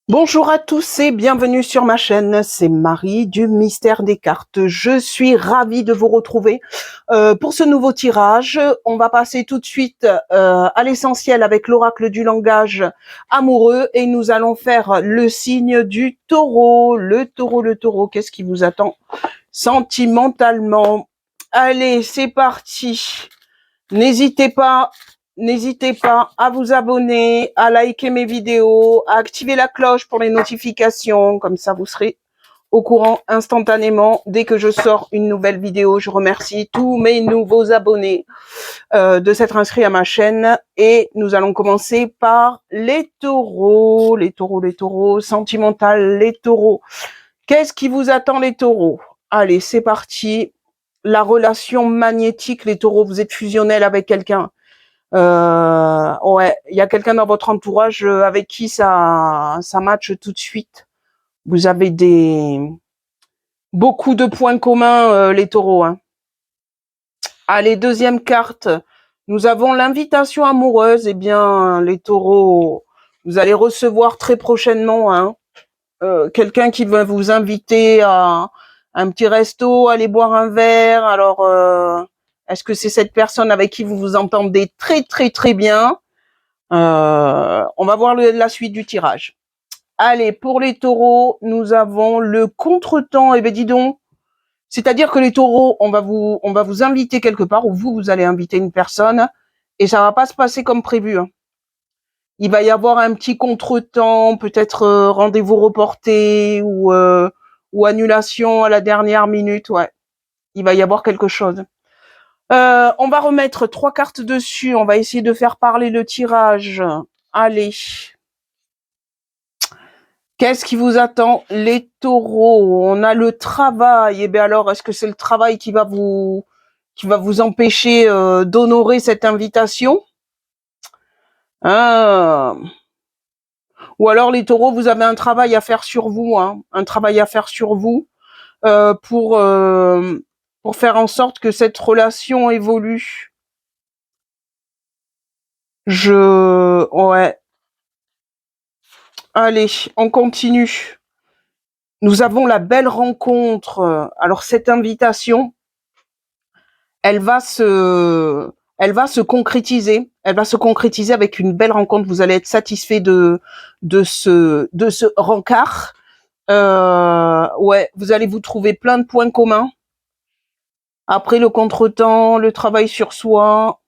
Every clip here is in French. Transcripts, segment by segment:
Bonjour à tous et bienvenue sur ma chaîne, c'est Marie du Mystère des Cartes. Je suis ravie de vous retrouver pour ce nouveau tirage. On va passer tout de suite à l'essentiel avec l'oracle du langage amoureux et nous allons faire le signe du taureau. Le taureau, qu'est-ce qui vous attend sentimentalement? Allez, c'est parti. N'hésitez pas à vous abonner, à liker mes vidéos, à activer la cloche pour les notifications. Comme ça, vous serez au courant instantanément dès que je sors une nouvelle vidéo. Je remercie tous mes nouveaux abonnés de s'être inscrits à ma chaîne. Et nous allons commencer par les taureaux. Les taureaux, sentimental, les taureaux. Qu'est-ce qui vous attend, les taureaux? Allez, c'est parti. La relation magnétique, les taureaux, vous êtes fusionnel avec quelqu'un. Ouais, il y a quelqu'un dans votre entourage avec qui ça match tout de suite. Vous avez beaucoup de points communs, les taureaux. Hein. Allez, deuxième carte. Nous avons l'invitation amoureuse. Eh bien, les taureaux, vous allez recevoir très prochainement quelqu'un qui va vous inviter à un petit resto, aller boire un verre. Alors, est-ce que c'est cette personne avec qui vous vous entendez très très très bien? On va voir la suite du tirage. Allez, pour les taureaux, nous avons le contretemps. Eh ben dis donc, c'est-à-dire que les taureaux, on va vous inviter quelque part, ou vous allez inviter une personne, et ça va pas se passer comme prévu. Hein. Il va y avoir un petit contretemps, peut-être rendez-vous reporté ou annulation à la dernière minute. Ouais, il va y avoir quelque chose. On va remettre 3 cartes dessus. On va essayer de faire parler le tirage. Allez. Qu'est-ce qui vous attend, les taureaux? On a le travail. Eh bien alors, est-ce que c'est le travail qui va vous empêcher d'honorer cette invitation? Ah. Ou alors, les taureaux, vous avez un travail à faire sur vous, hein, un travail à faire sur vous pour faire en sorte que cette relation évolue. Ouais. Allez, on continue. Nous avons la belle rencontre. Alors, cette invitation, elle va se concrétiser. Elle va se concrétiser avec une belle rencontre. Vous allez être satisfait de ce rencard. Ouais, vous allez vous trouver plein de points communs. Après le contretemps, le travail sur soi.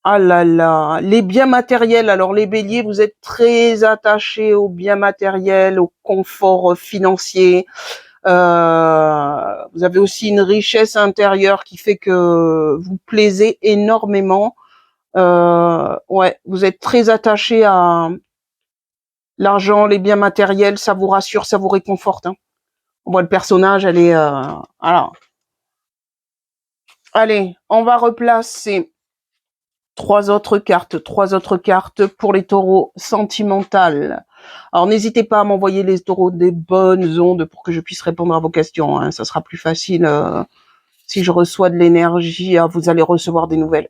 Ah là là, les biens matériels. Alors les béliers, vous êtes très attachés aux biens matériels, au confort financier. Vous avez aussi une richesse intérieure qui fait que vous plaisez énormément. Ouais, vous êtes très attaché à l'argent, les biens matériels, ça vous rassure, ça vous réconforte. Hein. On voit le personnage, elle est... voilà. Allez, on va replacer 3 autres cartes pour les taureaux sentimentales. Alors, n'hésitez pas à m'envoyer, les taureaux, des bonnes ondes pour que je puisse répondre à vos questions. Hein. Ça sera plus facile si je reçois de l'énergie. Vous allez recevoir des nouvelles.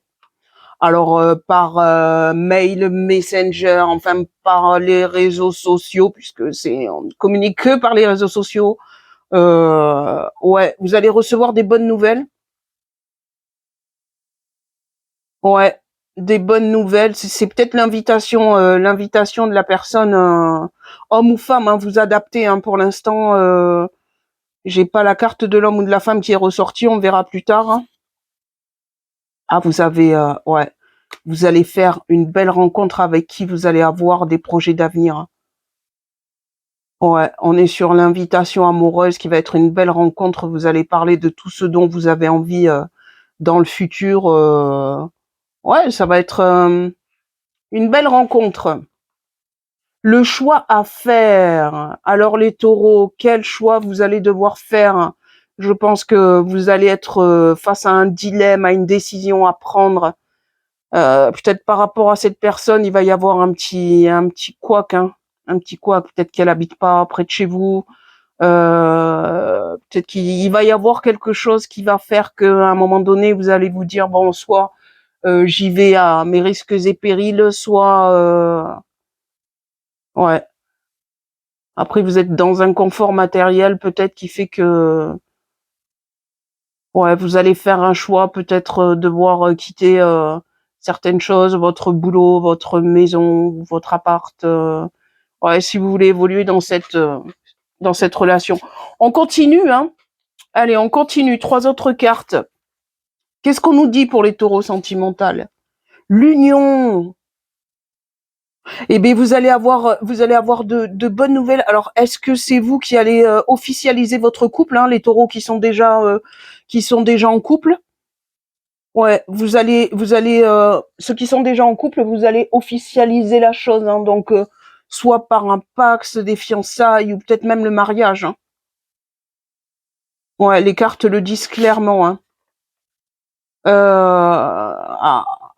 Alors, par mail, messenger, enfin, par les réseaux sociaux, puisque on ne communique que par les réseaux sociaux. Ouais, vous allez recevoir des bonnes nouvelles. Ouais, des bonnes nouvelles. C'est peut-être l'invitation de la personne, homme ou femme. Hein, vous adaptez. Hein, pour l'instant, j'ai pas la carte de l'homme ou de la femme qui est ressortie. On verra plus tard. Hein. Ah, vous avez, ouais, vous allez faire une belle rencontre avec qui vous allez avoir des projets d'avenir. Hein. Ouais, on est sur l'invitation amoureuse qui va être une belle rencontre. Vous allez parler de tout ce dont vous avez envie dans le futur. Ouais, ça va être une belle rencontre. Le choix à faire. Alors les taureaux, quel choix vous allez devoir faire? Je pense que vous allez être face à un dilemme, à une décision à prendre. Peut-être par rapport à cette personne, il va y avoir un petit couac, hein. Un petit couac. Peut-être qu'elle habite pas près de chez vous. Peut-être qu'il va y avoir quelque chose qui va faire qu'à un moment donné, vous allez vous dire, bon, soit j'y vais à mes risques et périls, soit Ouais. Après, vous êtes dans un confort matériel peut-être qui fait que ouais, vous allez faire un choix, peut-être devoir quitter certaines choses, votre boulot, votre maison, votre appart. Ouais, si vous voulez évoluer dans cette relation. On continue, hein. Allez, on continue. 3 autres cartes. Qu'est-ce qu'on nous dit pour les taureaux sentimentaux? L'union. Eh bien, vous allez avoir de bonnes nouvelles. Alors, est-ce que c'est vous qui allez officialiser votre couple, hein, les taureaux qui sont déjà en couple? Ouais, ceux qui sont déjà en couple, vous allez officialiser la chose, hein, donc soit par un pax, des fiançailles ou peut-être même le mariage. Hein. Ouais, les cartes le disent clairement. Hein.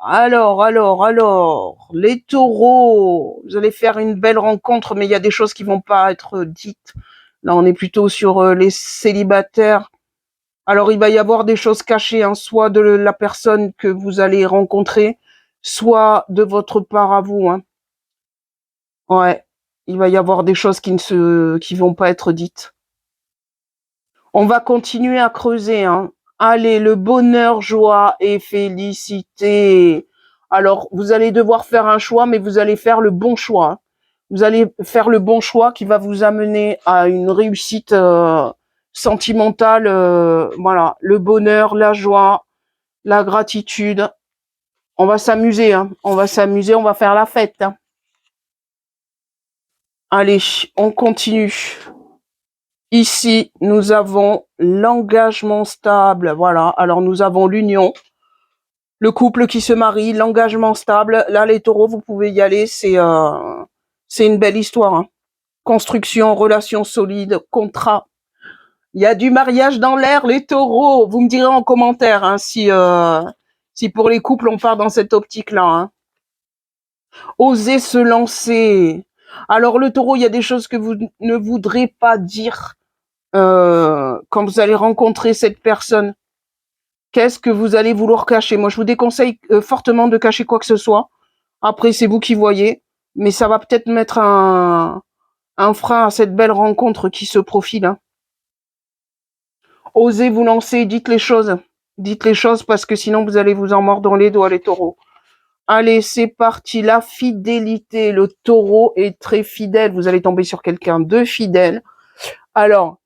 Alors, les taureaux, vous allez faire une belle rencontre, mais il y a des choses qui vont pas être dites. Là, on est plutôt sur les célibataires. Alors, il va y avoir des choses cachées, hein, soit de la personne que vous allez rencontrer, soit de votre part à vous. Hein. Ouais, il va y avoir des choses qui vont pas être dites. On va continuer à creuser. Hein. Allez, le bonheur, joie et félicité. Alors, vous allez devoir faire un choix, mais vous allez faire le bon choix. Hein. Vous allez faire le bon choix qui va vous amener à une réussite sentimentale. Voilà, le bonheur, la joie, la gratitude. On va s'amuser. Hein. On va s'amuser, on va faire la fête. Hein. Allez, on continue. Ici, nous avons l'engagement stable. Voilà. Alors, nous avons l'union, le couple qui se marie, l'engagement stable. Là, les taureaux, vous pouvez y aller. C'est une belle histoire. Hein. Construction, relation solide, contrat. Il y a du mariage dans l'air, les taureaux. Vous me direz en commentaire hein, si pour les couples, on part dans cette optique-là. Hein. Oser se lancer. Alors, le taureau, il y a des choses que vous ne voudrez pas dire quand vous allez rencontrer cette personne. Qu'est-ce que vous allez vouloir cacher? Moi, je vous déconseille fortement de cacher quoi que ce soit. Après, c'est vous qui voyez. Mais ça va peut-être mettre un frein à cette belle rencontre qui se profile. Hein. Osez vous lancer, dites les choses. Dites les choses parce que sinon, vous allez vous en mordre les doigts, les taureaux. Allez, c'est parti. La fidélité. Le taureau est très fidèle. Vous allez tomber sur quelqu'un de fidèle. Alors,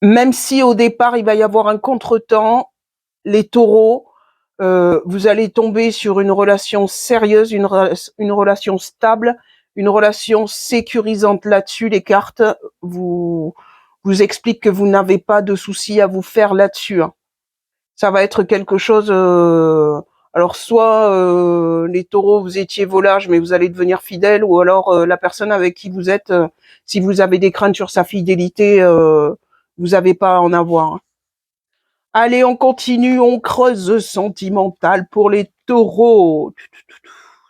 même si au départ, il va y avoir un contretemps, les taureaux, vous allez tomber sur une relation sérieuse, une relation stable, une relation sécurisante là-dessus. Les cartes vous expliquent que vous n'avez pas de soucis à vous faire là-dessus. Hein. Ça va être quelque chose... alors, soit les taureaux, vous étiez volage, mais vous allez devenir fidèle, ou alors la personne avec qui vous êtes, si vous avez des craintes sur sa fidélité, vous n'avez pas à en avoir. Hein. Allez, on continue, on creuse sentimental pour les taureaux.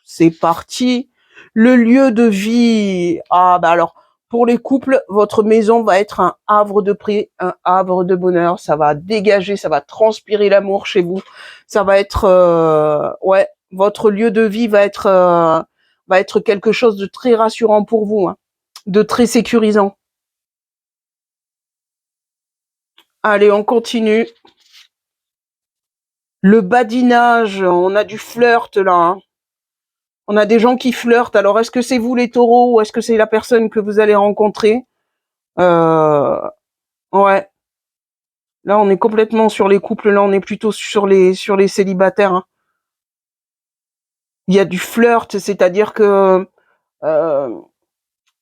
C'est parti. Le lieu de vie. Ah, bah alors, pour les couples, votre maison va être un havre de paix, un havre de bonheur. Ça va dégager, ça va transpirer l'amour chez vous. Ça va être, ouais, votre lieu de vie va être quelque chose de très rassurant pour vous, hein, de très sécurisant. Allez, on continue. Le badinage, on a du flirt là. Hein. On a des gens qui flirtent. Alors, est-ce que c'est vous les taureaux ou est-ce que c'est la personne que vous allez rencontrer euh, Ouais. Là, on est complètement sur les couples. Là, on est plutôt sur les célibataires. Hein. Il y a du flirt, c'est-à-dire que euh,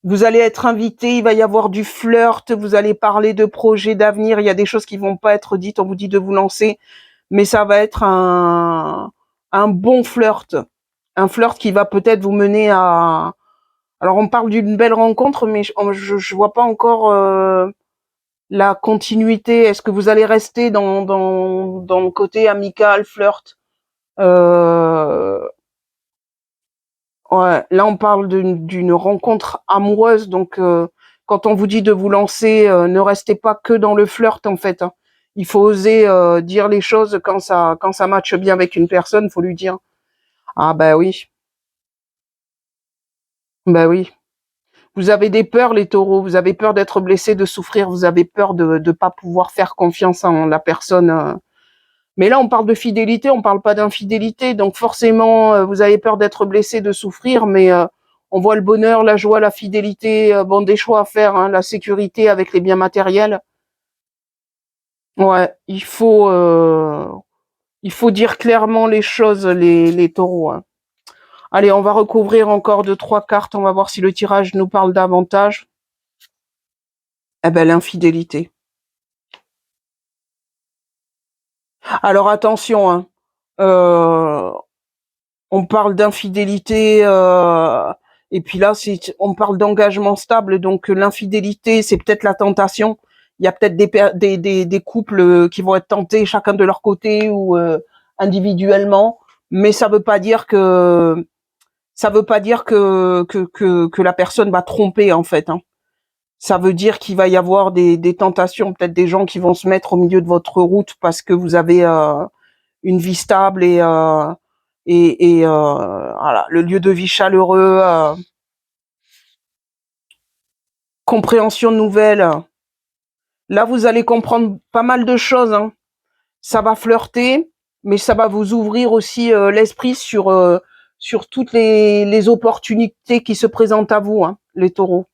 vous allez être invité, il va y avoir du flirt, vous allez parler de projets d'avenir. Il y a des choses qui vont pas être dites. On vous dit de vous lancer, mais ça va être un bon flirt. Un flirt qui va peut-être vous mener à... Alors, on parle d'une belle rencontre, mais je vois pas encore la continuité. Est-ce que vous allez rester dans le côté amical, flirt ouais, là, on parle d'une rencontre amoureuse. Donc, quand on vous dit de vous lancer, ne restez pas que dans le flirt, en fait. Hein. Il faut oser dire les choses quand ça matche bien avec une personne, faut lui dire. Ah bah oui, bah oui. Vous avez des peurs, les taureaux, vous avez peur d'être blessés, de souffrir, vous avez peur de pas pouvoir faire confiance en la personne. Mais là, on parle de fidélité, on parle pas d'infidélité, donc forcément, vous avez peur d'être blessé, de souffrir, mais on voit le bonheur, la joie, la fidélité, bon, des choix à faire, hein, la sécurité avec les biens matériels. Ouais, il faut dire clairement les choses, les taureaux, hein. Allez, on va recouvrir encore 2, 3 cartes, on va voir si le tirage nous parle davantage. Eh ben, l'infidélité. Alors attention, hein, euh, on parle d'infidélité, et puis là, on parle d'engagement stable, donc l'infidélité, c'est peut-être la tentation. Il y a peut-être des couples qui vont être tentés chacun de leur côté ou individuellement, mais ça veut pas dire que la personne va tromper en fait, hein. Ça veut dire qu'il va y avoir des tentations, peut-être des gens qui vont se mettre au milieu de votre route parce que vous avez une vie stable et voilà, le lieu de vie chaleureux, compréhension nouvelle. Là, vous allez comprendre pas mal de choses, hein. Ça va flirter, mais ça va vous ouvrir aussi l'esprit sur toutes les opportunités qui se présentent à vous, hein, les taureaux.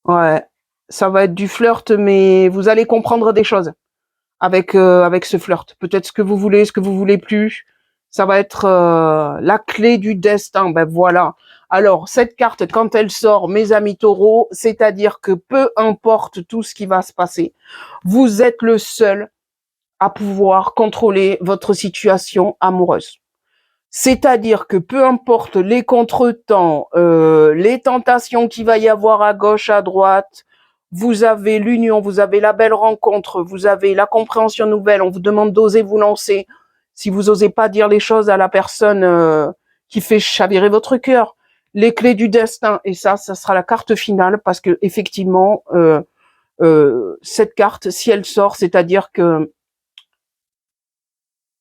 Ouais, ça va être du flirt, mais vous allez comprendre des choses avec ce flirt. Peut-être ce que vous voulez plus. Ça va être la clé du destin. Ben voilà. Alors, cette carte, quand elle sort, mes amis taureaux, c'est-à-dire que peu importe tout ce qui va se passer, vous êtes le seul à pouvoir contrôler votre situation amoureuse. C'est-à-dire que peu importe les contretemps, les tentations qu'il va y avoir à gauche, à droite, vous avez l'union, vous avez la belle rencontre, vous avez la compréhension nouvelle, on vous demande d'oser vous lancer. Si vous osez pas dire les choses à la personne qui fait chavirer votre cœur, les clés du destin, et ça sera la carte finale, parce que effectivement, cette carte, si elle sort, c'est-à-dire que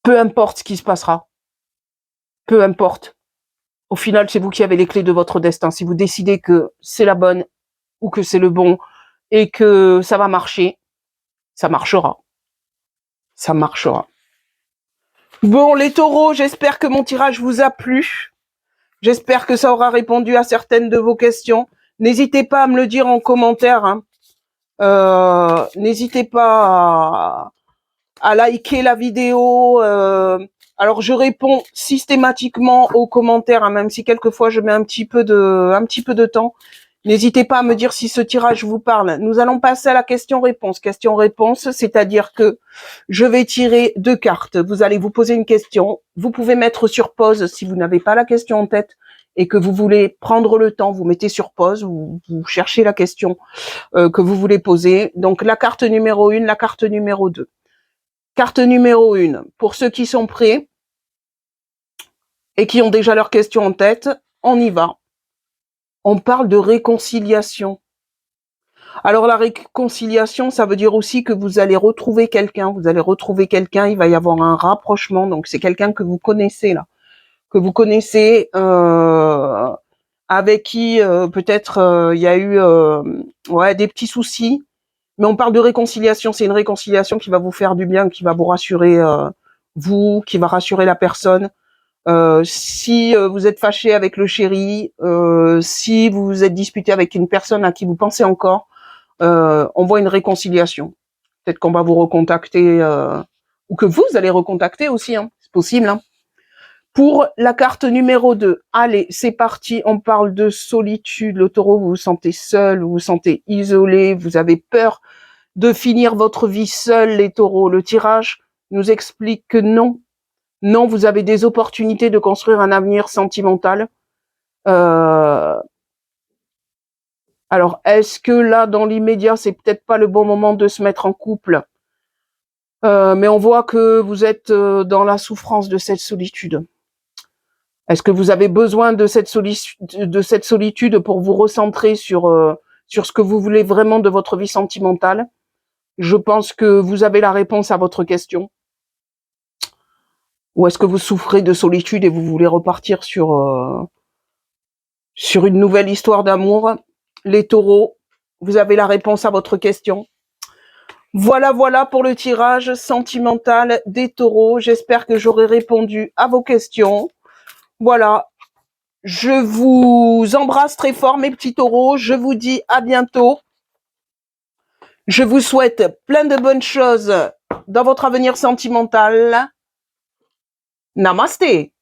peu importe ce qui se passera, peu importe, au final, c'est vous qui avez les clés de votre destin. Si vous décidez que c'est la bonne ou que c'est le bon et que ça va marcher, ça marchera. Ça marchera. Bon, les taureaux, j'espère que mon tirage vous a plu. J'espère que ça aura répondu à certaines de vos questions. N'hésitez pas à me le dire en commentaire, hein. N'hésitez pas à liker la vidéo. Alors, je réponds systématiquement aux commentaires, hein, même si quelquefois je mets un petit peu de temps. N'hésitez pas à me dire si ce tirage vous parle. Nous allons passer à la question-réponse. Question-réponse, c'est-à-dire que je vais tirer 2 cartes. Vous allez vous poser une question. Vous pouvez mettre sur pause si vous n'avez pas la question en tête et que vous voulez prendre le temps. Vous mettez sur pause ou vous cherchez la question que vous voulez poser. Donc, la carte numéro 1, la carte numéro 2. Carte numéro 1, pour ceux qui sont prêts et qui ont déjà leurs questions en tête, on y va. On parle de réconciliation. Alors la réconciliation, ça veut dire aussi que vous allez retrouver quelqu'un, il va y avoir un rapprochement, donc c'est quelqu'un que vous connaissez là, que vous connaissez, avec qui peut-être il y a eu des petits soucis, mais on parle de réconciliation, c'est une réconciliation qui va vous faire du bien, qui va vous rassurer vous, qui va rassurer la personne. Si vous êtes fâché avec le chéri, si vous vous êtes disputé avec une personne à qui vous pensez encore, on voit une réconciliation. Peut-être qu'on va vous recontacter, ou que vous allez recontacter aussi, hein, c'est possible, hein. Pour la carte numéro 2, allez, c'est parti, on parle de solitude. Le taureau, vous vous sentez seul, vous vous sentez isolé, vous avez peur de finir votre vie seul, les taureaux. Le tirage nous explique que non. Non, vous avez des opportunités de construire un avenir sentimental. Alors, est-ce que là, dans l'immédiat, c'est peut-être pas le bon moment de se mettre en couple, mais on voit que vous êtes dans la souffrance de cette solitude. Est-ce que vous avez besoin de cette solitude pour vous recentrer sur ce que vous voulez vraiment de votre vie sentimentale? Je pense que vous avez la réponse à votre question. Ou est-ce que vous souffrez de solitude et vous voulez repartir sur une nouvelle histoire d'amour? Les taureaux, vous avez la réponse à votre question. Voilà pour le tirage sentimental des taureaux. J'espère que j'aurai répondu à vos questions. Voilà. Je vous embrasse très fort, mes petits taureaux. Je vous dis à bientôt. Je vous souhaite plein de bonnes choses dans votre avenir sentimental. Namasté.